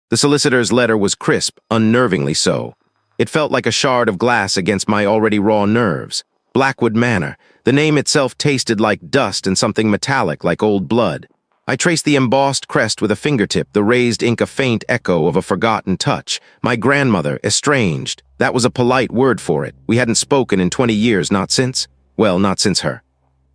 The solicitor's letter was crisp, unnervingly so. It felt like a shard of glass against my already raw nerves. Blackwood Manor. The name itself tasted like dust and something metallic like old blood. I traced the embossed crest with a fingertip, the raised ink a faint echo of a forgotten touch. My grandmother, estranged. That was a polite word for it. We hadn't spoken in 20 years, not since? Well, not since her.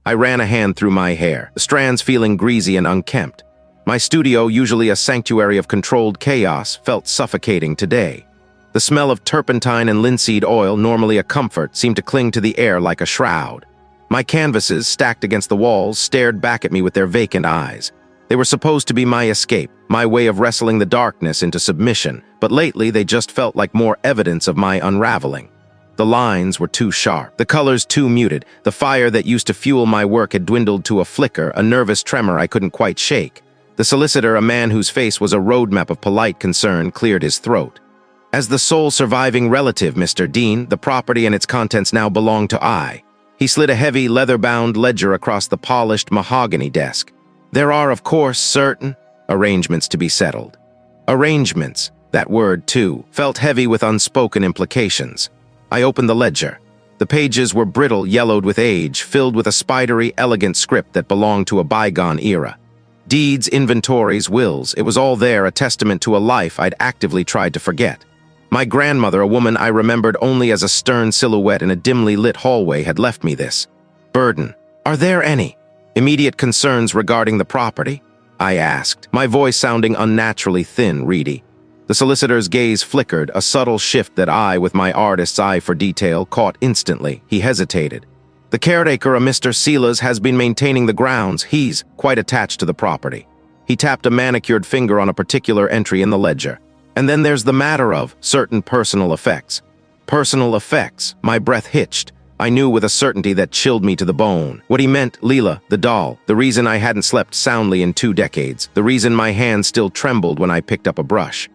I ran a hand through my hair, the strands feeling greasy and unkempt. My studio, usually a sanctuary of controlled chaos, felt suffocating today. The smell of turpentine and linseed oil, normally a comfort, seemed to cling to the air like a shroud. My canvases, stacked against the walls, stared back at me with their vacant eyes. They were supposed to be my escape, my way of wrestling the darkness into submission, but lately they just felt like more evidence of my unraveling. The lines were too sharp, the colors too muted, the fire that used to fuel my work had dwindled to a flicker, a nervous tremor I couldn't quite shake. The solicitor, a man whose face was a roadmap of polite concern, cleared his throat. As the sole surviving relative, Mr. Dean, the property and its contents now belong to I. He slid a heavy, leather-bound ledger across the polished mahogany desk. There are, of course, certain arrangements to be settled. Arrangements, that word, too, felt heavy with unspoken implications. I opened the ledger. The pages were brittle, yellowed with age, filled with a spidery, elegant script that belonged to a bygone era. Deeds, inventories, wills, it was all there, a testament to a life I'd actively tried to forget. My grandmother, a woman I remembered only as a stern silhouette in a dimly lit hallway, had left me this burden. Are there any immediate concerns regarding the property? I asked, my voice sounding unnaturally thin, reedy. The solicitor's gaze flickered, a subtle shift that I, with my artist's eye for detail, caught instantly. He hesitated. The caretaker, a Mr. Silas, has been maintaining the grounds. He's quite attached to the property. He tapped a manicured finger on a particular entry in the ledger. And then there's the matter of certain personal effects. Personal effects. My breath hitched. I knew with a certainty that chilled me to the bone. What he meant, Leela, the doll, the reason I hadn't slept soundly in 2 decades, the reason my hand still trembled when I picked up a brush.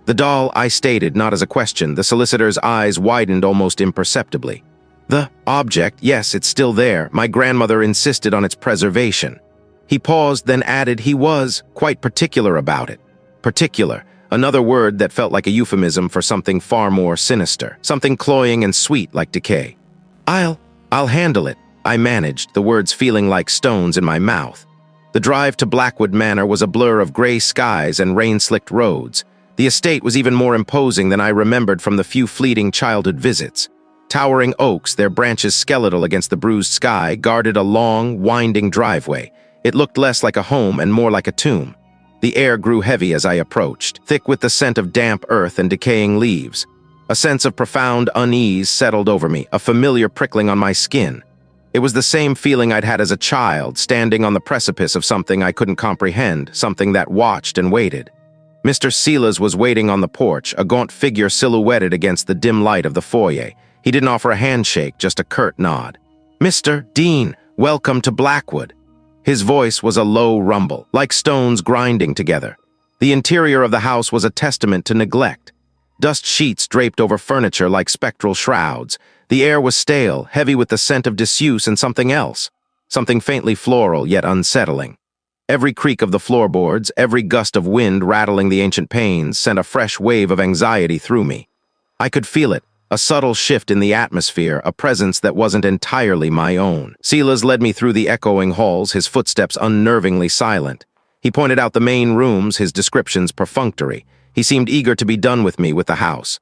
The doll, I stated, not as a question. The solicitor's eyes widened almost imperceptibly. The object, yes, it's still there. My grandmother insisted on its preservation. He paused, then added he was quite particular about it. Particular. Another word that felt like a euphemism for something far more sinister, something cloying and sweet like decay. I'll handle it, I managed, the words feeling like stones in my mouth. The drive to Blackwood Manor was a blur of gray skies and rain-slicked roads. The estate was even more imposing than I remembered from the few fleeting childhood visits. Towering oaks, their branches skeletal against the bruised sky, guarded a long, winding driveway. It looked less like a home and more like a tomb. The air grew heavy as I approached, thick with the scent of damp earth and decaying leaves. A sense of profound unease settled over me, a familiar prickling on my skin. It was the same feeling I'd had as a child, standing on the precipice of something I couldn't comprehend, something that watched and waited. Mr. Silas was waiting on the porch, a gaunt figure silhouetted against the dim light of the foyer. He didn't offer a handshake, just a curt nod. Mr. Dean, welcome to Blackwood. His voice was a low rumble, like stones grinding together. The interior of the house was a testament to neglect. Dust sheets draped over furniture like spectral shrouds. The air was stale, heavy with the scent of disuse and something else. Something faintly floral, yet unsettling. Every creak of the floorboards, every gust of wind rattling the ancient panes sent a fresh wave of anxiety through me. I could feel it, a subtle shift in the atmosphere, a presence that wasn't entirely my own. Silas led me through the echoing halls, his footsteps unnervingly silent. He pointed out the main rooms, his descriptions perfunctory. He seemed eager to be done with me with the house.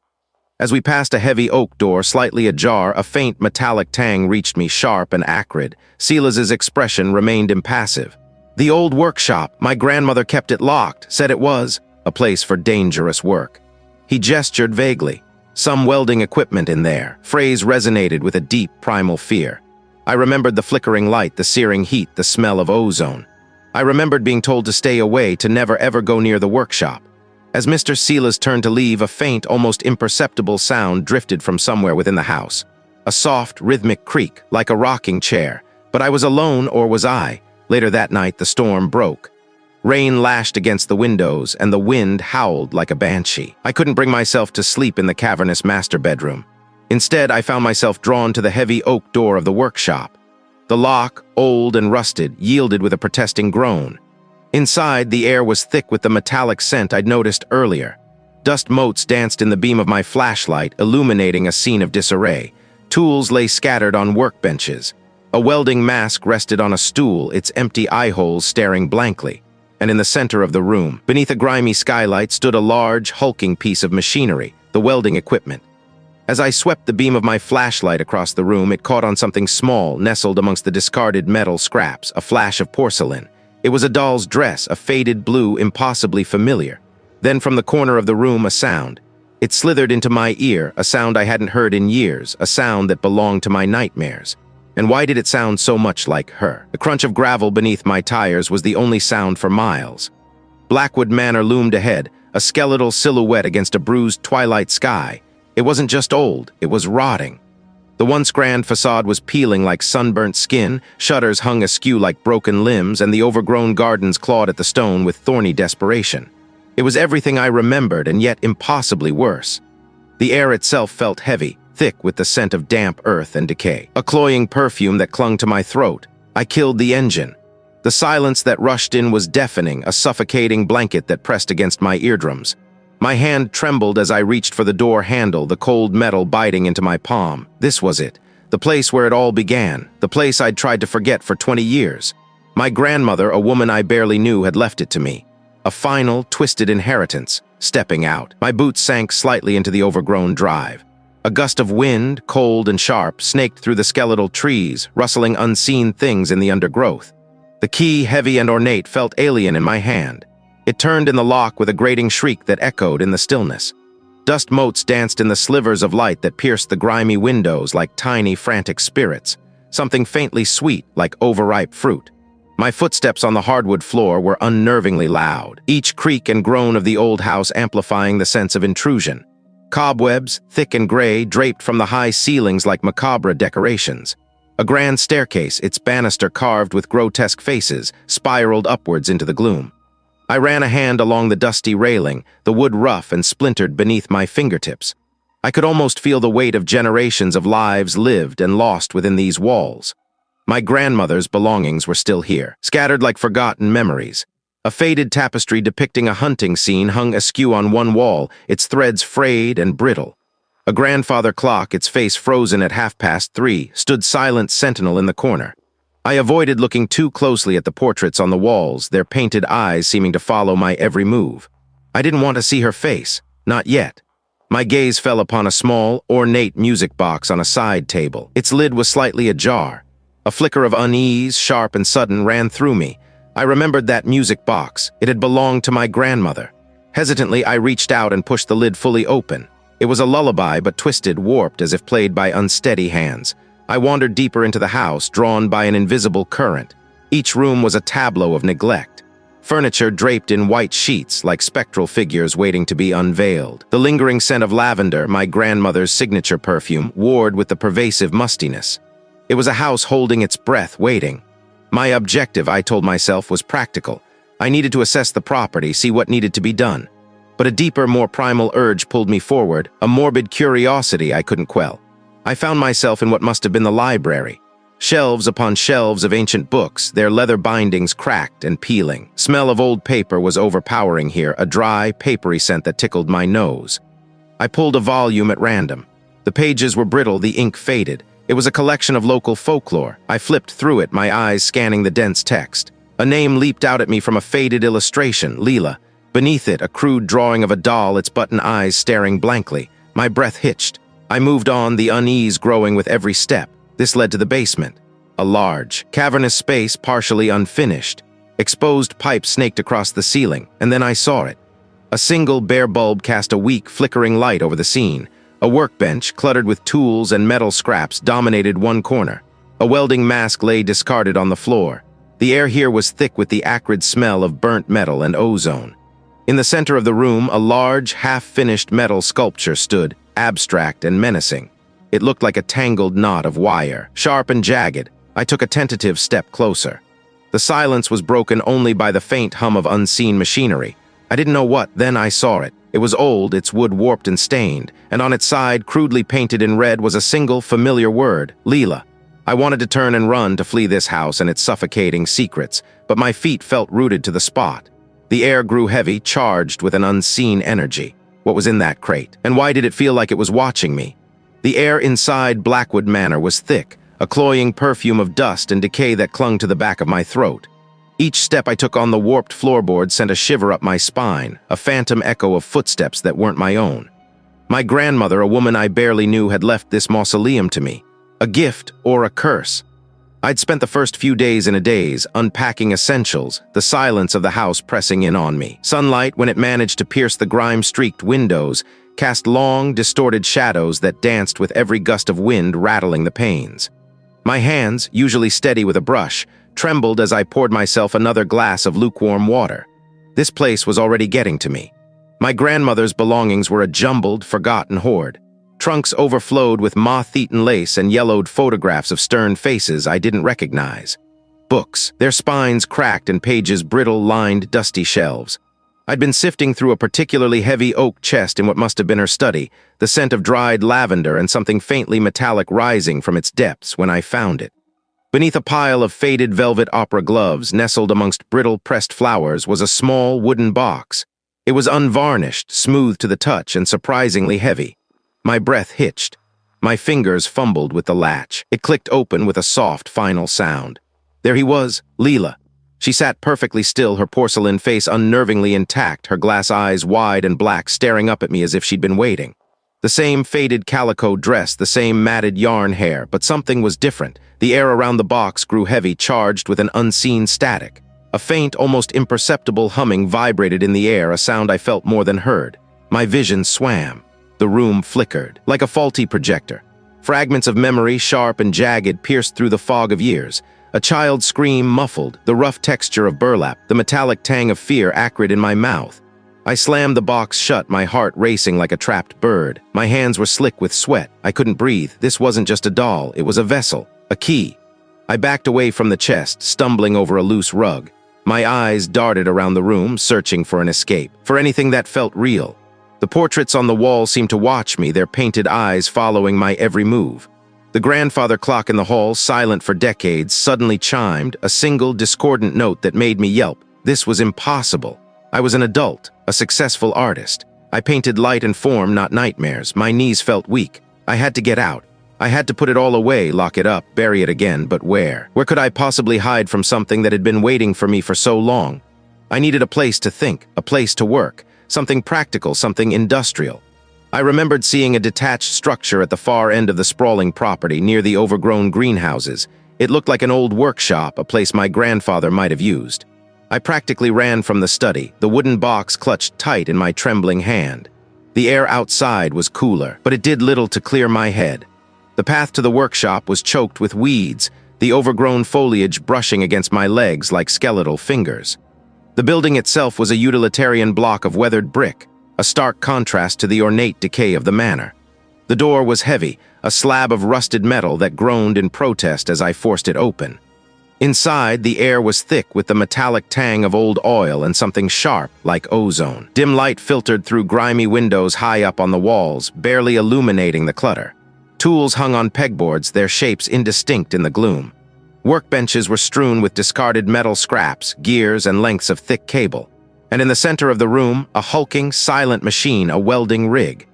As we passed a heavy oak door, slightly ajar, a faint metallic tang reached me, sharp and acrid. Silas's expression remained impassive. The old workshop, my grandmother kept it locked, said it was a place for dangerous work. He gestured vaguely. Some welding equipment in there. Phrase resonated with a deep, primal fear. I remembered the flickering light, the searing heat, the smell of ozone. I remembered being told to stay away, to never ever go near the workshop. As Mr. Silas turned to leave, a faint, almost imperceptible sound drifted from somewhere within the house. A soft, rhythmic creak, like a rocking chair. But I was alone, or was I? Later that night, the storm broke. Rain lashed against the windows, and the wind howled like a banshee. I couldn't bring myself to sleep in the cavernous master bedroom. Instead, I found myself drawn to the heavy oak door of the workshop. The lock, old and rusted, yielded with a protesting groan. Inside, the air was thick with the metallic scent I'd noticed earlier. Dust motes danced in the beam of my flashlight, illuminating a scene of disarray. Tools lay scattered on workbenches. A welding mask rested on a stool, its empty eye holes staring blankly. And in the center of the room, beneath a grimy skylight, stood a large, hulking piece of machinery, the welding equipment. As I swept the beam of my flashlight across the room, it caught on something small, nestled amongst the discarded metal scraps, a flash of porcelain. It was a doll's dress, a faded blue, impossibly familiar. Then from the corner of the room, a sound. It slithered into my ear, a sound I hadn't heard in years, a sound that belonged to my nightmares. And why did it sound so much like her? The crunch of gravel beneath my tires was the only sound for miles. Blackwood Manor loomed ahead, a skeletal silhouette against a bruised twilight sky. It wasn't just old, it was rotting. The once grand facade was peeling like sunburnt skin, shutters hung askew like broken limbs, and the overgrown gardens clawed at the stone with thorny desperation. It was everything I remembered, and yet impossibly worse. The air itself felt heavy, thick with the scent of damp earth and decay. A cloying perfume that clung to my throat. I killed the engine. The silence that rushed in was deafening, a suffocating blanket that pressed against my eardrums. My hand trembled as I reached for the door handle, the cold metal biting into my palm. This was it. The place where it all began. The place I'd tried to forget for 20 years. My grandmother, a woman I barely knew, had left it to me. A final, twisted inheritance. Stepping out, my boots sank slightly into the overgrown drive. A gust of wind, cold and sharp, snaked through the skeletal trees, rustling unseen things in the undergrowth. The key, heavy and ornate, felt alien in my hand. It turned in the lock with a grating shriek that echoed in the stillness. Dust motes danced in the slivers of light that pierced the grimy windows like tiny, frantic spirits, something faintly sweet like overripe fruit. My footsteps on the hardwood floor were unnervingly loud, each creak and groan of the old house amplifying the sense of intrusion. Cobwebs, thick and gray, draped from the high ceilings like macabre decorations. A grand staircase, its banister carved with grotesque faces, spiraled upwards into the gloom. I ran a hand along the dusty railing, the wood rough and splintered beneath my fingertips. I could almost feel the weight of generations of lives lived and lost within these walls. My grandmother's belongings were still here, scattered like forgotten memories. A faded tapestry depicting a hunting scene hung askew on one wall, its threads frayed and brittle. A grandfather clock, its face frozen at 3:30, stood silent sentinel in the corner. I avoided looking too closely at the portraits on the walls, their painted eyes seeming to follow my every move. I didn't want to see her face, not yet. My gaze fell upon a small, ornate music box on a side table. Its lid was slightly ajar. A flicker of unease, sharp and sudden, ran through me. I remembered that music box. It had belonged to my grandmother. Hesitantly, I reached out and pushed the lid fully open. It was a lullaby, but twisted, warped, as if played by unsteady hands. I wandered deeper into the house, drawn by an invisible current. Each room was a tableau of neglect. Furniture draped in white sheets, like spectral figures waiting to be unveiled. The lingering scent of lavender, my grandmother's signature perfume, warred with the pervasive mustiness. It was a house holding its breath, waiting. My objective, I told myself, was practical. I needed to assess the property, see what needed to be done. But a deeper, more primal urge pulled me forward, a morbid curiosity I couldn't quell. I found myself in what must have been the library. Shelves upon shelves of ancient books, their leather bindings cracked and peeling. Smell of old paper was overpowering here, a dry, papery scent that tickled my nose. I pulled a volume at random. The pages were brittle, the ink faded. It was a collection of local folklore. I flipped through it, my eyes scanning the dense text. A name leaped out at me from a faded illustration, Leela. Beneath it, a crude drawing of a doll, its button eyes staring blankly. My breath hitched. I moved on, the unease growing with every step. This led to the basement. A large, cavernous space partially unfinished. Exposed pipes snaked across the ceiling, and then I saw it. A single bare bulb cast a weak, flickering light over the scene. A workbench, cluttered with tools and metal scraps, dominated one corner. A welding mask lay discarded on the floor. The air here was thick with the acrid smell of burnt metal and ozone. In the center of the room, a large, half-finished metal sculpture stood, abstract and menacing. It looked like a tangled knot of wire, sharp and jagged. I took a tentative step closer. The silence was broken only by the faint hum of unseen machinery. I didn't know what, then I saw it. It was old, its wood warped and stained, and on its side, crudely painted in red, was a single familiar word, Leela. I wanted to turn and run to flee this house and its suffocating secrets, but my feet felt rooted to the spot. The air grew heavy, charged with an unseen energy. What was in that crate? And why did it feel like it was watching me? The air inside Blackwood Manor was thick, a cloying perfume of dust and decay that clung to the back of my throat. Each step I took on the warped floorboard sent a shiver up my spine, a phantom echo of footsteps that weren't my own. My grandmother, a woman I barely knew, had left this mausoleum to me. A gift or a curse. I'd spent the first few days in a daze, unpacking essentials, the silence of the house pressing in on me. Sunlight, when it managed to pierce the grime-streaked windows, cast long, distorted shadows that danced with every gust of wind rattling the panes. My hands, usually steady with a brush, trembled as I poured myself another glass of lukewarm water. This place was already getting to me. My grandmother's belongings were a jumbled, forgotten hoard. Trunks overflowed with moth-eaten lace and yellowed photographs of stern faces I didn't recognize. Books, their spines cracked and pages brittle-lined dusty shelves. I'd been sifting through a particularly heavy oak chest in what must have been her study, the scent of dried lavender and something faintly metallic rising from its depths when I found it. Beneath a pile of faded velvet opera gloves nestled amongst brittle pressed flowers was a small wooden box. It was unvarnished, smooth to the touch, and surprisingly heavy. My breath hitched. My fingers fumbled with the latch. It clicked open with a soft, final sound. There he was, Leela. She sat perfectly still, her porcelain face unnervingly intact, her glass eyes wide and black, staring up at me as if she'd been waiting. The same faded calico dress, the same matted yarn hair, but something was different. The air around the box grew heavy, charged with an unseen static. A faint, almost imperceptible humming vibrated in the air, a sound I felt more than heard. My vision swam. The room flickered, like a faulty projector. Fragments of memory, sharp and jagged, pierced through the fog of years. A child's scream muffled, the rough texture of burlap, the metallic tang of fear acrid in my mouth. I slammed the box shut, my heart racing like a trapped bird. My hands were slick with sweat. I couldn't breathe. This wasn't just a doll, it was a vessel, a key. I backed away from the chest, stumbling over a loose rug. My eyes darted around the room, searching for an escape, for anything that felt real. The portraits on the wall seemed to watch me, their painted eyes following my every move. The grandfather clock in the hall, silent for decades, suddenly chimed, a single discordant note that made me yelp. This was impossible. I was an adult, a successful artist. I painted light and form, not nightmares. My knees felt weak. I had to get out. I had to put it all away, lock it up, bury it again, but where? Where could I possibly hide from something that had been waiting for me for so long? I needed a place to think, a place to work. Something practical, something industrial. I remembered seeing a detached structure at the far end of the sprawling property near the overgrown greenhouses. It looked like an old workshop, a place my grandfather might have used. I practically ran from the study, the wooden box clutched tight in my trembling hand. The air outside was cooler, but it did little to clear my head. The path to the workshop was choked with weeds, the overgrown foliage brushing against my legs like skeletal fingers. The building itself was a utilitarian block of weathered brick, a stark contrast to the ornate decay of the manor. The door was heavy, a slab of rusted metal that groaned in protest as I forced it open. Inside, the air was thick with the metallic tang of old oil and something sharp like ozone. Dim light filtered through grimy windows high up on the walls, barely illuminating the clutter. Tools hung on pegboards, their shapes indistinct in the gloom. Workbenches were strewn with discarded metal scraps, gears, and lengths of thick cable. And in the center of the room, a hulking, silent machine, a welding rig.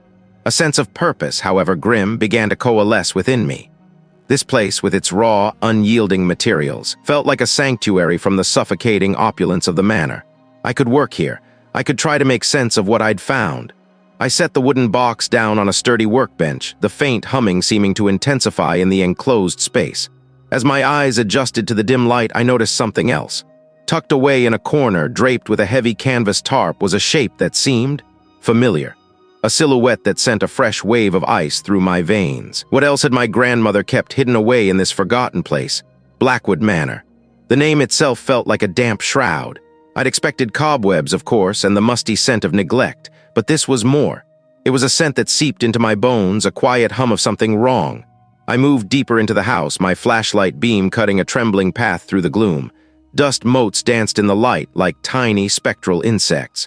A sense of purpose, however grim, began to coalesce within me. This place, with its raw, unyielding materials, felt like a sanctuary from the suffocating opulence of the manor. I could work here. I could try to make sense of what I'd found. I set the wooden box down on a sturdy workbench, the faint humming seeming to intensify in the enclosed space. As my eyes adjusted to the dim light, I noticed something else. Tucked away in a corner, draped with a heavy canvas tarp, was a shape that seemed familiar. A silhouette that sent a fresh wave of ice through my veins. What else had my grandmother kept hidden away in this forgotten place? Blackwood Manor. The name itself felt like a damp shroud. I'd expected cobwebs, of course, and the musty scent of neglect, but this was more. It was a scent that seeped into my bones, a quiet hum of something wrong. I moved deeper into the house, my flashlight beam cutting a trembling path through the gloom. Dust motes danced in the light like tiny, spectral insects.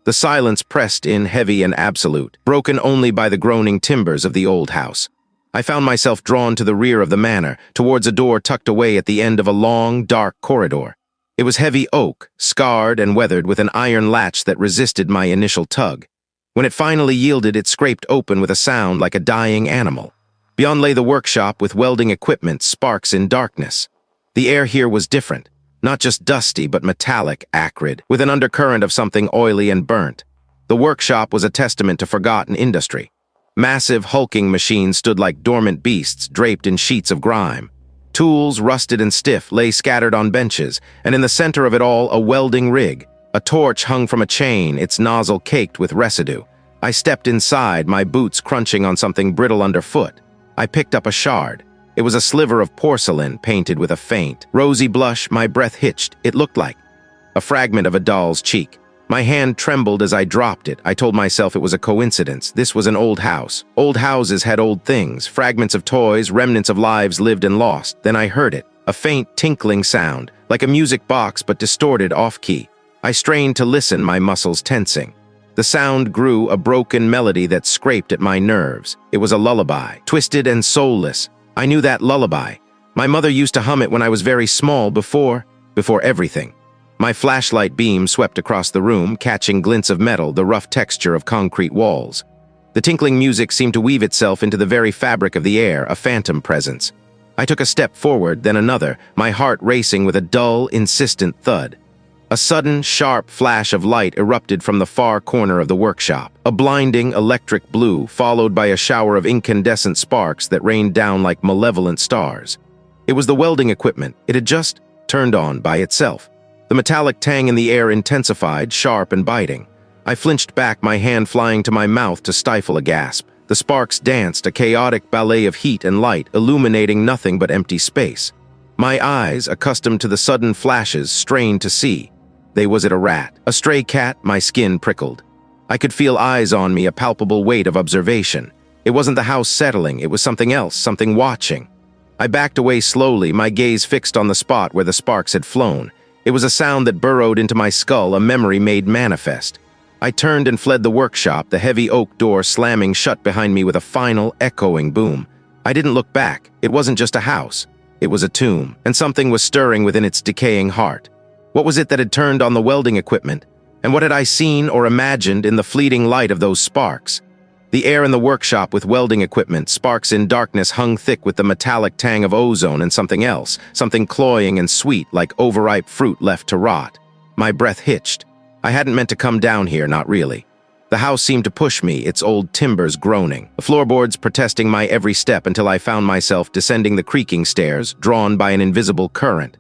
The silence pressed in heavy and absolute, broken only by the groaning timbers of the old house. I found myself drawn to the rear of the manor, towards a door tucked away at the end of a long, dark corridor. It was heavy oak, scarred and weathered with an iron latch that resisted my initial tug. When it finally yielded, it scraped open with a sound like a dying animal. Beyond lay the workshop with welding equipment, sparks in darkness. The air here was different, not just dusty but metallic, acrid, with an undercurrent of something oily and burnt. The workshop was a testament to forgotten industry. Massive, hulking machines stood like dormant beasts draped in sheets of grime. Tools, rusted and stiff, lay scattered on benches, and in the center of it all, a welding rig. A torch hung from a chain, its nozzle caked with residue. I stepped inside, my boots crunching on something brittle underfoot. I picked up a shard. It was a sliver of porcelain painted with a faint, rosy blush. My breath hitched. It looked like a fragment of a doll's cheek. My hand trembled as I dropped it. I told myself it was a coincidence. This was an old house. Old houses had old things, fragments of toys, remnants of lives lived and lost. Then I heard it, a faint tinkling sound, like a music box but distorted off-key. I strained to listen, my muscles tensing. The sound grew, a broken melody that scraped at my nerves. It was a lullaby, twisted and soulless. I knew that lullaby. My mother used to hum it when I was very small, before everything. My flashlight beam swept across the room, catching glints of metal, the rough texture of concrete walls. The tinkling music seemed to weave itself into the very fabric of the air, a phantom presence. I took a step forward, then another, my heart racing with a dull, insistent thud. A sudden, sharp flash of light erupted from the far corner of the workshop, a blinding electric blue, followed by a shower of incandescent sparks that rained down like malevolent stars. It was the welding equipment. It had just turned on by itself. The metallic tang in the air intensified, sharp and biting. I flinched back, my hand flying to my mouth to stifle a gasp. The sparks danced, a chaotic ballet of heat and light, illuminating nothing but empty space. My eyes, accustomed to the sudden flashes, strained to see. Was it a rat? A stray cat? My skin prickled. I could feel eyes on me, a palpable weight of observation. It wasn't the house settling, it was something else, something watching. I backed away slowly, my gaze fixed on the spot where the sparks had flown. It was a sound that burrowed into my skull, a memory made manifest. I turned and fled the workshop, the heavy oak door slamming shut behind me with a final, echoing boom. I didn't look back. It wasn't just a house. It was a tomb, and something was stirring within its decaying heart. What was it that had turned on the welding equipment? And what had I seen or imagined in the fleeting light of those sparks? The air in the workshop with welding equipment, sparks in darkness hung thick with the metallic tang of ozone and something else, something cloying and sweet like overripe fruit left to rot. My breath hitched. I hadn't meant to come down here, not really. The house seemed to push me, its old timbers groaning, the floorboards protesting my every step until I found myself descending the creaking stairs, drawn by an invisible current.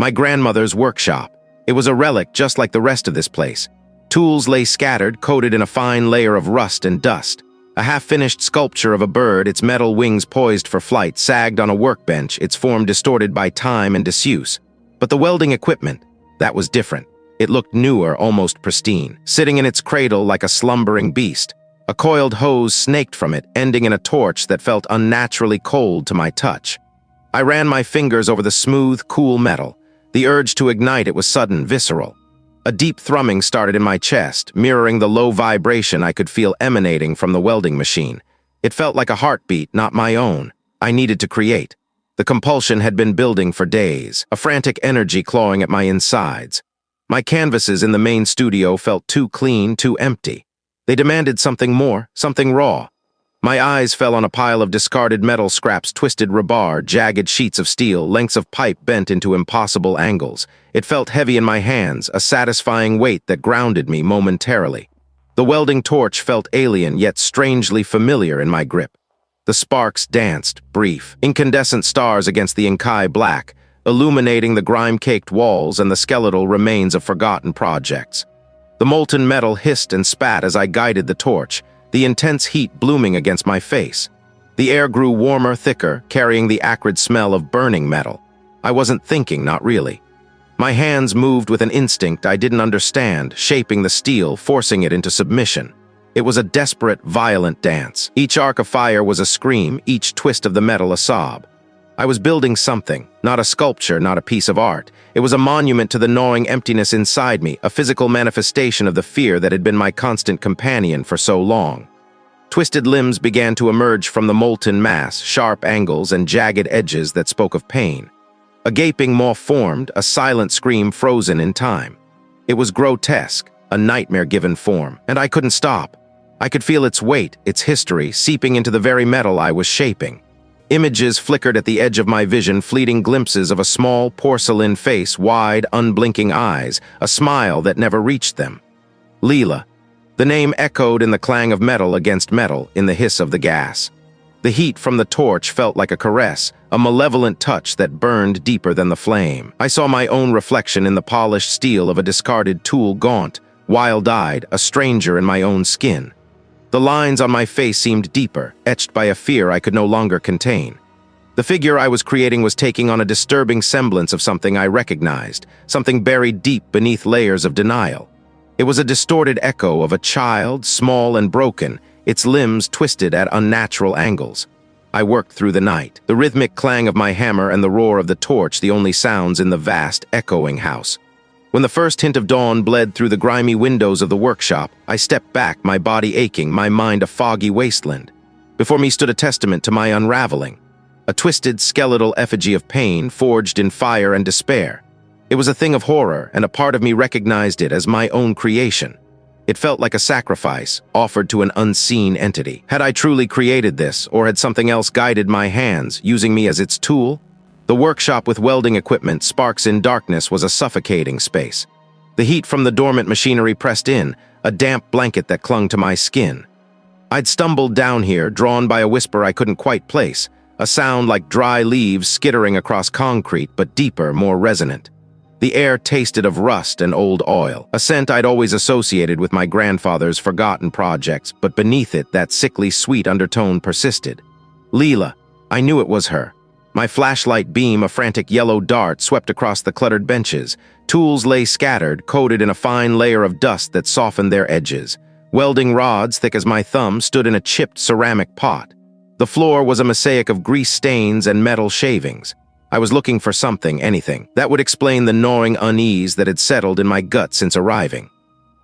My grandmother's workshop. It was a relic just like the rest of this place. Tools lay scattered, coated in a fine layer of rust and dust. A half-finished sculpture of a bird, its metal wings poised for flight, sagged on a workbench, its form distorted by time and disuse. But the welding equipment, that was different. It looked newer, almost pristine, sitting in its cradle like a slumbering beast. A coiled hose snaked from it, ending in a torch that felt unnaturally cold to my touch. I ran my fingers over the smooth, cool metal. The urge to ignite it was sudden, visceral. A deep thrumming started in my chest, mirroring the low vibration I could feel emanating from the welding machine. It felt like a heartbeat, not my own. I needed to create. The compulsion had been building for days, a frantic energy clawing at my insides. My canvases in the main studio felt too clean, too empty. They demanded something more, something raw. My eyes fell on a pile of discarded metal scraps, twisted rebar, jagged sheets of steel, lengths of pipe bent into impossible angles. It felt heavy in my hands, a satisfying weight that grounded me momentarily. The welding torch felt alien yet strangely familiar in my grip. The sparks danced, brief, incandescent stars against the Inkai black, illuminating the grime-caked walls and the skeletal remains of forgotten projects. The molten metal hissed and spat as I guided the torch, the intense heat blooming against my face. The air grew warmer, thicker, carrying the acrid smell of burning metal. I wasn't thinking, not really. My hands moved with an instinct I didn't understand, shaping the steel, forcing it into submission. It was a desperate, violent dance. Each arc of fire was a scream, each twist of the metal a sob. I was building something, not a sculpture, not a piece of art. It was a monument to the gnawing emptiness inside me, a physical manifestation of the fear that had been my constant companion for so long. Twisted limbs began to emerge from the molten mass, sharp angles and jagged edges that spoke of pain. A gaping maw formed, a silent scream frozen in time. It was grotesque, a nightmare given form, and I couldn't stop. I could feel its weight, its history, seeping into the very metal I was shaping. Images flickered at the edge of my vision, fleeting glimpses of a small porcelain face, wide, unblinking eyes, a smile that never reached them. Leela. The name echoed in the clang of metal against metal, in the hiss of the gas. The heat from the torch felt like a caress, a malevolent touch that burned deeper than the flame. I saw my own reflection in the polished steel of a discarded tool, gaunt, wild-eyed, a stranger in my own skin. The lines on my face seemed deeper, etched by a fear I could no longer contain. The figure I was creating was taking on a disturbing semblance of something I recognized, something buried deep beneath layers of denial. It was a distorted echo of a child, small and broken, its limbs twisted at unnatural angles. I worked through the night, the rhythmic clang of my hammer and the roar of the torch the only sounds in the vast, echoing house. When the first hint of dawn bled through the grimy windows of the workshop, I stepped back, my body aching, my mind a foggy wasteland. Before me stood a testament to my unraveling, a twisted, skeletal effigy of pain forged in fire and despair. It was a thing of horror, and a part of me recognized it as my own creation. It felt like a sacrifice, offered to an unseen entity. Had I truly created this, or had something else guided my hands, using me as its tool? The workshop with welding equipment, sparks in darkness, was a suffocating space. The heat from the dormant machinery pressed in, a damp blanket that clung to my skin. I'd stumbled down here, drawn by a whisper I couldn't quite place, a sound like dry leaves skittering across concrete, but deeper, more resonant. The air tasted of rust and old oil, a scent I'd always associated with my grandfather's forgotten projects, but beneath it, that sickly sweet undertone persisted. Leela. I knew it was her. My flashlight beam, a frantic yellow dart, swept across the cluttered benches. Tools lay scattered, coated in a fine layer of dust that softened their edges. Welding rods, thick as my thumb, stood in a chipped ceramic pot. The floor was a mosaic of grease stains and metal shavings. I was looking for something, anything, that would explain the gnawing unease that had settled in my gut since arriving.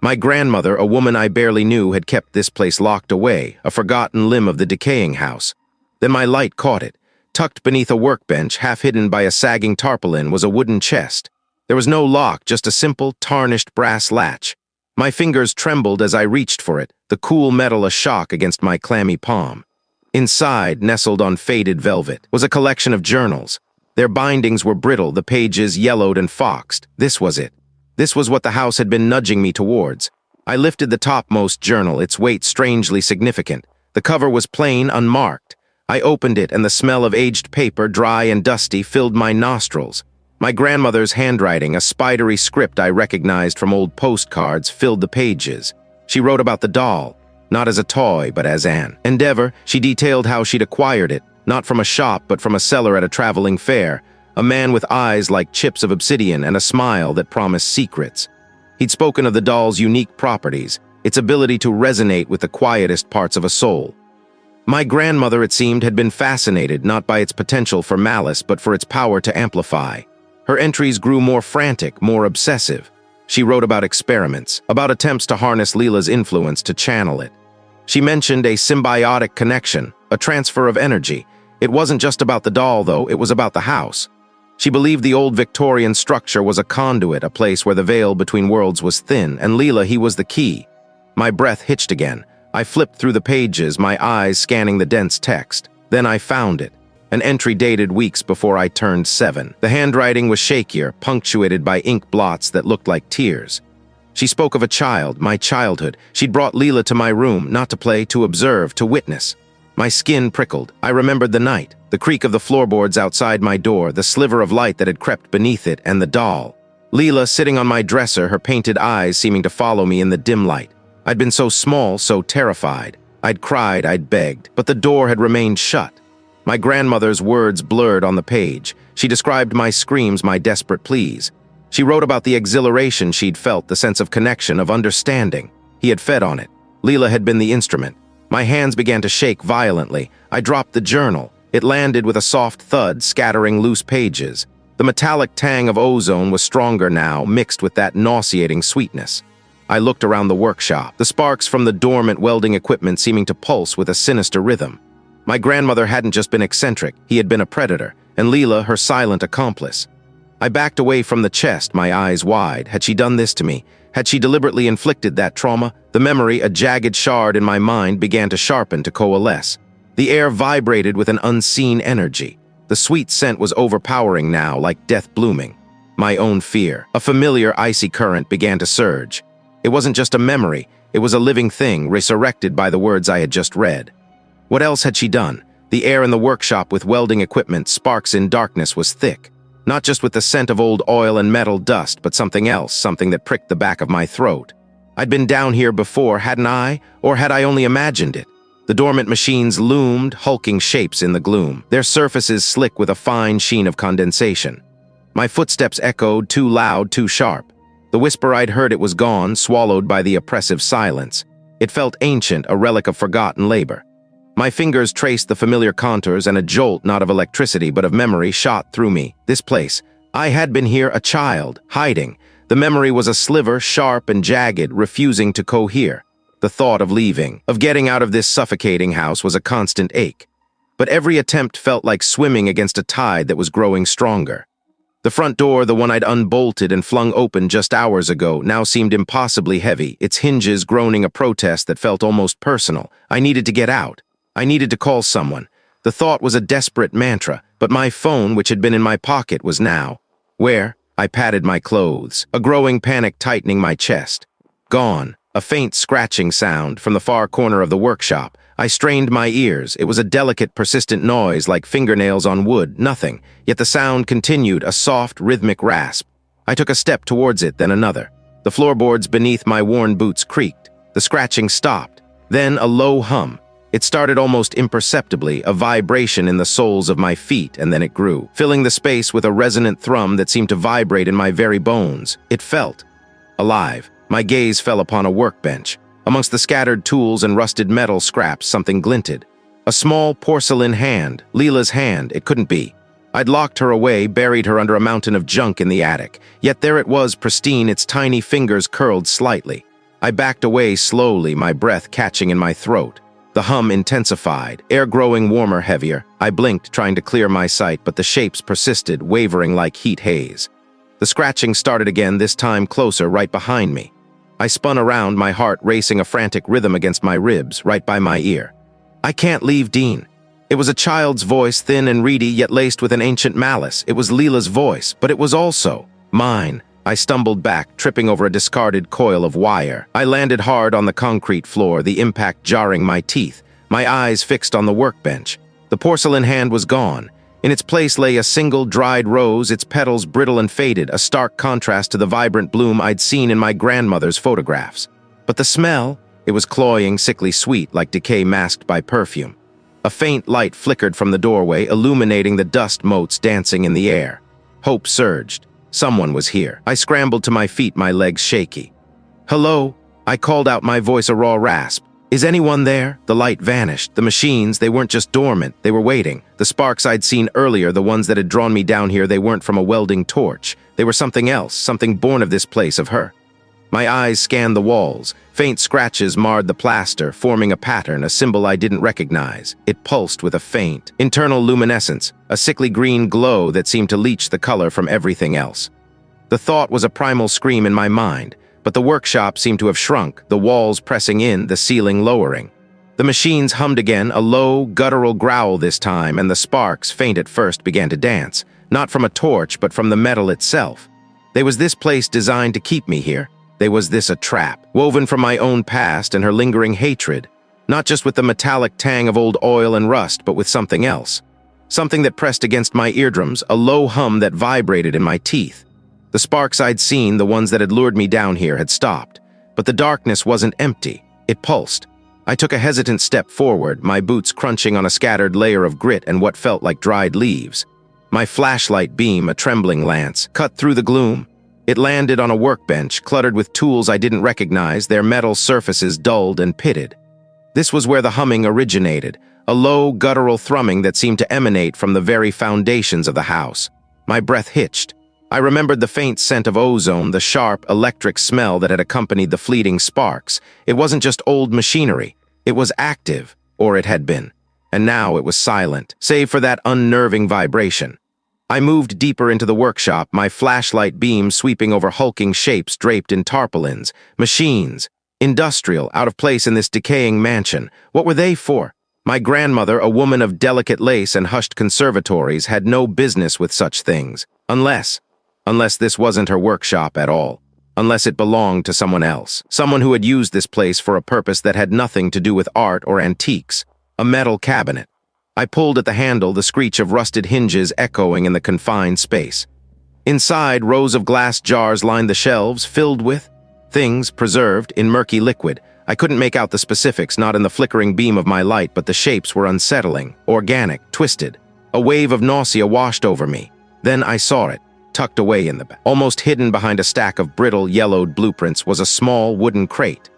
My grandmother, a woman I barely knew, had kept this place locked away, a forgotten limb of the decaying house. Then my light caught it. Tucked beneath a workbench, half hidden by a sagging tarpaulin, was a wooden chest. There was no lock, just a simple, tarnished brass latch. My fingers trembled as I reached for it, the cool metal a shock against my clammy palm. Inside, nestled on faded velvet, was a collection of journals. Their bindings were brittle, the pages yellowed and foxed. This was it. This was what the house had been nudging me towards. I lifted the topmost journal, its weight strangely significant. The cover was plain, unmarked. I opened it, and the smell of aged paper, dry and dusty, filled my nostrils. My grandmother's handwriting, a spidery script I recognized from old postcards, filled the pages. She wrote about the doll, not as a toy, but as an endeavor. She detailed how she'd acquired it, not from a shop, but from a seller at a traveling fair, a man with eyes like chips of obsidian and a smile that promised secrets. He'd spoken of the doll's unique properties, its ability to resonate with the quietest parts of a soul. My grandmother, it seemed, had been fascinated not by its potential for malice, but for its power to amplify. Her entries grew more frantic, more obsessive. She wrote about experiments, about attempts to harness Leela's influence, to channel it. She mentioned a symbiotic connection, a transfer of energy. It wasn't just about the doll, though, it was about the house. She believed the old Victorian structure was a conduit, a place where the veil between worlds was thin, and Leela, he was the key. My breath hitched again. I flipped through the pages, my eyes scanning the dense text. Then I found it. An entry dated weeks before I turned 7. The handwriting was shakier, punctuated by ink blots that looked like tears. She spoke of a child, my childhood. She'd brought Leela to my room, not to play, to observe, to witness. My skin prickled. I remembered the night, the creak of the floorboards outside my door, the sliver of light that had crept beneath it, and the doll. Leela sitting on my dresser, her painted eyes seeming to follow me in the dim light. I'd been so small, so terrified. I'd cried, I'd begged, but the door had remained shut. My grandmother's words blurred on the page. She described my screams, my desperate pleas. She wrote about the exhilaration she'd felt, the sense of connection, of understanding. He had fed on it. Leela had been the instrument. My hands began to shake violently. I dropped the journal. It landed with a soft thud, scattering loose pages. The metallic tang of ozone was stronger now, mixed with that nauseating sweetness. I looked around the workshop, the sparks from the dormant welding equipment seeming to pulse with a sinister rhythm. My grandmother hadn't just been eccentric, he had been a predator, and Leela her silent accomplice. I backed away from the chest, my eyes wide. Had she done this to me? Had she deliberately inflicted that trauma? The memory, a jagged shard in my mind, began to sharpen, to coalesce. The air vibrated with an unseen energy. The sweet scent was overpowering now, like death blooming. My own fear, a familiar icy current, began to surge. It wasn't just a memory, it was a living thing, resurrected by the words I had just read. What else had she done? The air in the workshop with welding equipment, sparks in darkness, was thick. Not just with the scent of old oil and metal dust, but something else, something that pricked the back of my throat. I'd been down here before, hadn't I? Or had I only imagined it? The dormant machines loomed, hulking shapes in the gloom, their surfaces slick with a fine sheen of condensation. My footsteps echoed, too loud, too sharp. The whisper I'd heard, it was gone, swallowed by the oppressive silence. It felt ancient, a relic of forgotten labor. My fingers traced the familiar contours, and a jolt, not of electricity but of memory, shot through me. This place. I had been here, a child, hiding. The memory was a sliver, sharp and jagged, refusing to cohere. The thought of leaving, of getting out of this suffocating house, was a constant ache. But every attempt felt like swimming against a tide that was growing stronger. The front door, the one I'd unbolted and flung open just hours ago, now seemed impossibly heavy, its hinges groaning a protest that felt almost personal. I needed to get out. I needed to call someone. The thought was a desperate mantra, but my phone, which had been in my pocket, was now. Where? I patted my clothes, a growing panic tightening my chest. Gone. A faint scratching sound from the far corner of the workshop. I strained my ears. It was a delicate, persistent noise like fingernails on wood, nothing. Yet the sound continued, a soft, rhythmic rasp. I took a step towards it, then another. The floorboards beneath my worn boots creaked. The scratching stopped. Then a low hum. It started almost imperceptibly, a vibration in the soles of my feet, and then it grew, filling the space with a resonant thrum that seemed to vibrate in my very bones. It felt alive. My gaze fell upon a workbench. Amongst the scattered tools and rusted metal scraps, something glinted. A small porcelain hand, Leela's hand. It couldn't be. I'd locked her away, buried her under a mountain of junk in the attic. Yet there it was, pristine, its tiny fingers curled slightly. I backed away slowly, my breath catching in my throat. The hum intensified, air growing warmer, heavier. I blinked, trying to clear my sight, but the shapes persisted, wavering like heat haze. The scratching started again, this time closer, right behind me. I spun around, my heart racing a frantic rhythm against my ribs, right by my ear. I can't leave, Dean. It was a child's voice, thin and reedy, yet laced with an ancient malice. It was Leela's voice, but it was also mine. I stumbled back, tripping over a discarded coil of wire. I landed hard on the concrete floor, the impact jarring my teeth, my eyes fixed on the workbench. The porcelain hand was gone. In its place lay a single dried rose, its petals brittle and faded, a stark contrast to the vibrant bloom I'd seen in my grandmother's photographs. But the smell, it was cloying, sickly sweet, like decay masked by perfume. A faint light flickered from the doorway, illuminating the dust motes dancing in the air. Hope surged. Someone was here. I scrambled to my feet, my legs shaky. "Hello?" I called out, my voice a raw rasp. "Is anyone there?" The light vanished. The machines, they weren't just dormant, they were waiting. The sparks I'd seen earlier, the ones that had drawn me down here, they weren't from a welding torch. They were something else, something born of this place, of her. My eyes scanned the walls. Faint scratches marred the plaster, forming a pattern, a symbol I didn't recognize. It pulsed with a faint, internal luminescence, a sickly green glow that seemed to leach the color from everything else. The thought was a primal scream in my mind, but the workshop seemed to have shrunk, the walls pressing in, the ceiling lowering. The machines hummed again, a low, guttural growl this time, and the sparks, faint at first, began to dance, not from a torch, but from the metal itself. There was this place designed to keep me here. There was this a trap, woven from my own past and her lingering hatred, not just with the metallic tang of old oil and rust, but with something else. Something that pressed against my eardrums, a low hum that vibrated in my teeth. The sparks I'd seen, the ones that had lured me down here, had stopped. But the darkness wasn't empty. It pulsed. I took a hesitant step forward, my boots crunching on a scattered layer of grit and what felt like dried leaves. My flashlight beam, a trembling lance, cut through the gloom. It landed on a workbench, cluttered with tools I didn't recognize, their metal surfaces dulled and pitted. This was where the humming originated, a low, guttural thrumming that seemed to emanate from the very foundations of the house. My breath hitched. I remembered the faint scent of ozone, the sharp, electric smell that had accompanied the fleeting sparks. It wasn't just old machinery. It was active, or it had been. And now it was silent, save for that unnerving vibration. I moved deeper into the workshop, my flashlight beam sweeping over hulking shapes draped in tarpaulins, machines, industrial, out of place in this decaying mansion. What were they for? My grandmother, a woman of delicate lace and hushed conservatories, had no business with such things. Unless this wasn't her workshop at all. Unless it belonged to someone else. Someone who had used this place for a purpose that had nothing to do with art or antiques. A metal cabinet. I pulled at the handle, the screech of rusted hinges echoing in the confined space. Inside, rows of glass jars lined the shelves, filled with things preserved in murky liquid. I couldn't make out the specifics, not in the flickering beam of my light, but the shapes were unsettling, organic, twisted. A wave of nausea washed over me. Then I saw it, tucked away in the back. Almost hidden behind a stack of brittle, yellowed blueprints was a small wooden crate.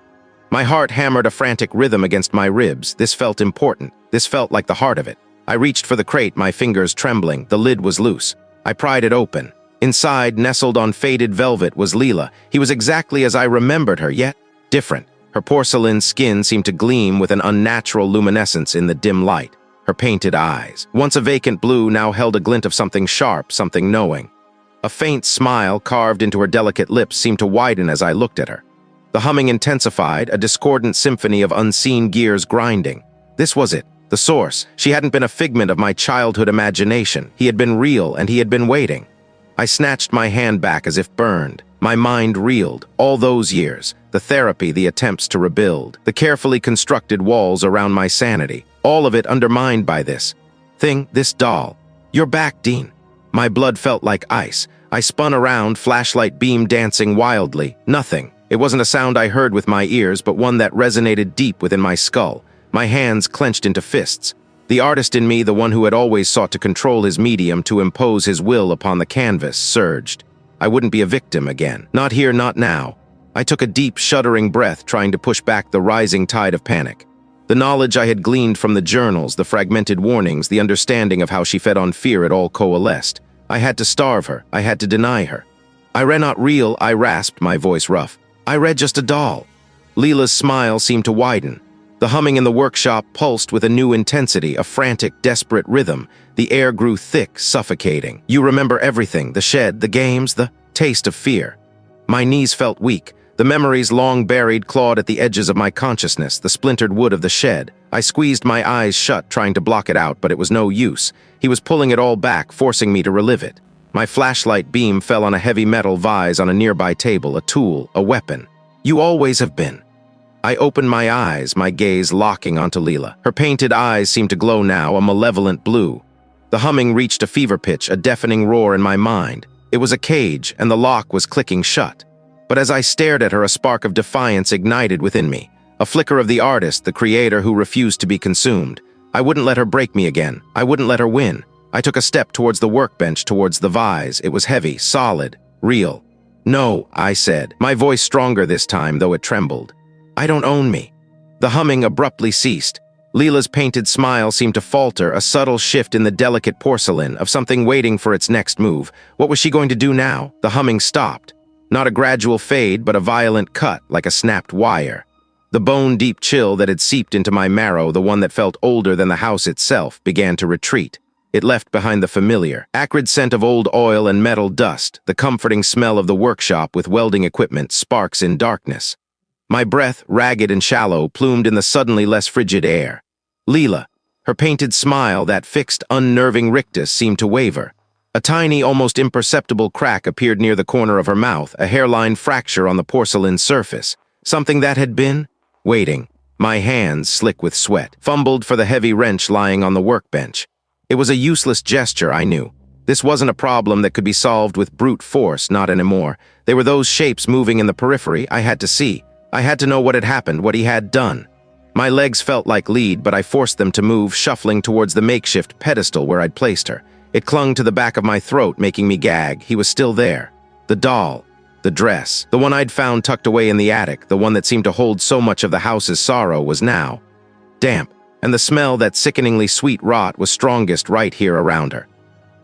My heart hammered a frantic rhythm against my ribs. This felt important. This felt like the heart of it. I reached for the crate, my fingers trembling. The lid was loose. I pried it open. Inside, nestled on faded velvet, was Leela. He was exactly as I remembered her, yet different. Her porcelain skin seemed to gleam with an unnatural luminescence in the dim light. Her painted eyes, once a vacant blue, now held a glint of something sharp, something knowing. A faint smile carved into her delicate lips seemed to widen as I looked at her. The humming intensified, a discordant symphony of unseen gears grinding. This was it, the source. She hadn't been a figment of my childhood imagination. He had been real, and he had been waiting. I snatched my hand back as if burned. My mind reeled. All those years, the therapy, the attempts to rebuild, the carefully constructed walls around my sanity, all of it undermined by this thing, this doll. You're back, Dean. My blood felt like ice. I spun around, flashlight beam dancing wildly. Nothing. It wasn't a sound I heard with my ears, but one that resonated deep within my skull. My hands clenched into fists. The artist in me, the one who had always sought to control his medium, to impose his will upon the canvas, surged. I wouldn't be a victim again. Not here, not now. I took a deep, shuddering breath, trying to push back the rising tide of panic. The knowledge I had gleaned from the journals, the fragmented warnings, the understanding of how she fed on fear, it all coalesced. I had to starve her. I had to deny her. I read not real, I rasped, my voice rough. I read just a doll. Leela's smile seemed to widen. The humming in the workshop pulsed with a new intensity, a frantic, desperate rhythm. The air grew thick, suffocating. You remember everything, the shed, the games, the taste of fear. My knees felt weak. The memories long buried clawed at the edges of my consciousness, the splintered wood of the shed. I squeezed my eyes shut, trying to block it out, but it was no use. He was pulling it all back, forcing me to relive it. My flashlight beam fell on a heavy metal vise on a nearby table, a tool, a weapon. You always have been. I opened my eyes, my gaze locking onto Leela. Her painted eyes seemed to glow now, a malevolent blue. The humming reached a fever pitch, a deafening roar in my mind. It was a cage, and the lock was clicking shut. But as I stared at her, a spark of defiance ignited within me. A flicker of the artist, the creator who refused to be consumed. I wouldn't let her break me again. I wouldn't let her win. I took a step towards the workbench, towards the vise. It was heavy, solid, real. No, I said, my voice stronger this time, though it trembled. I don't own me. The humming abruptly ceased. Leela's painted smile seemed to falter, a subtle shift in the delicate porcelain, of something waiting for its next move. What was she going to do now? The humming stopped. Not a gradual fade, but a violent cut, like a snapped wire. The bone-deep chill that had seeped into my marrow, the one that felt older than the house itself, began to retreat. It left behind the familiar, acrid scent of old oil and metal dust, the comforting smell of the workshop with welding equipment, sparks in darkness. My breath, ragged and shallow, plumed in the suddenly less frigid air. Leela, her painted smile, that fixed, unnerving rictus, seemed to waver. A tiny, almost imperceptible crack appeared near the corner of her mouth, a hairline fracture on the porcelain surface. Something that had been waiting. My hands, slick with sweat, fumbled for the heavy wrench lying on the workbench. It was a useless gesture, I knew. This wasn't a problem that could be solved with brute force, not anymore. They were those shapes moving in the periphery I had to see. I had to know what had happened, what he had done. My legs felt like lead, but I forced them to move, shuffling towards the makeshift pedestal where I'd placed her. It clung to the back of my throat, making me gag. He was still there. The doll. The dress. The one I'd found tucked away in the attic, the one that seemed to hold so much of the house's sorrow, was now damp, and the smell, that sickeningly sweet rot, was strongest right here around her.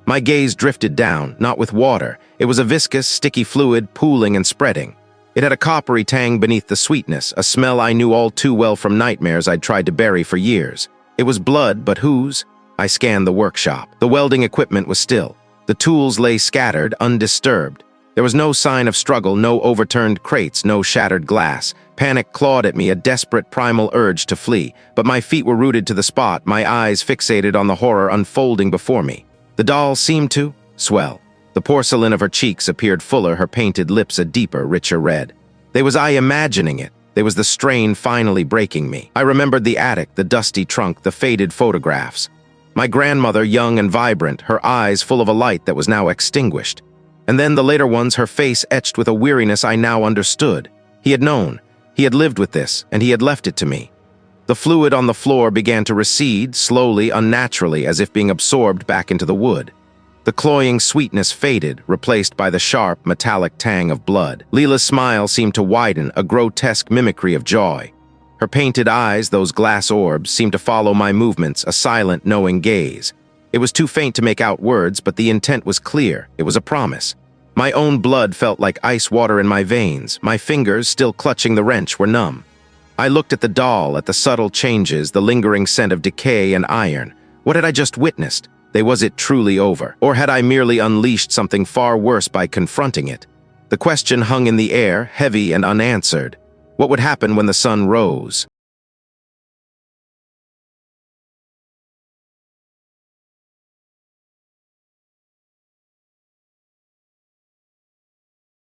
My gaze drifted down, not with water. It was a viscous, sticky fluid, pooling and spreading. It had a coppery tang beneath the sweetness, a smell I knew all too well from nightmares I'd tried to bury for years. It was blood, but whose? I scanned the workshop. The welding equipment was still. The The tools lay scattered, undisturbed. There was no sign of struggle, no overturned crates, no shattered glass. Panic clawed at me, a desperate primal urge to flee, but my feet were rooted to the spot, my eyes fixated on the horror unfolding before me. The doll seemed to swell. The porcelain of her cheeks appeared fuller, her painted lips a deeper, richer red. Was I imagining it? There was the strain finally breaking me. I remembered the attic, the dusty trunk, the faded photographs. My grandmother, young and vibrant, her eyes full of a light that was now extinguished. And then the later ones, her face etched with a weariness I now understood. He had known. He had lived with this, and he had left it to me. The fluid on the floor began to recede, slowly, unnaturally, as if being absorbed back into the wood. The cloying sweetness faded, replaced by the sharp, metallic tang of blood. Leela's smile seemed to widen, a grotesque mimicry of joy. Her painted eyes, those glass orbs, seemed to follow my movements, a silent, knowing gaze. It was too faint to make out words, but the intent was clear. It was a promise. My own blood felt like ice water in my veins. My fingers, still clutching the wrench, were numb. I looked at the doll, at the subtle changes, the lingering scent of decay and iron. What had I just witnessed? Was it truly over? Or had I merely unleashed something far worse by confronting it? The question hung in the air, heavy and unanswered. What would happen when the sun rose?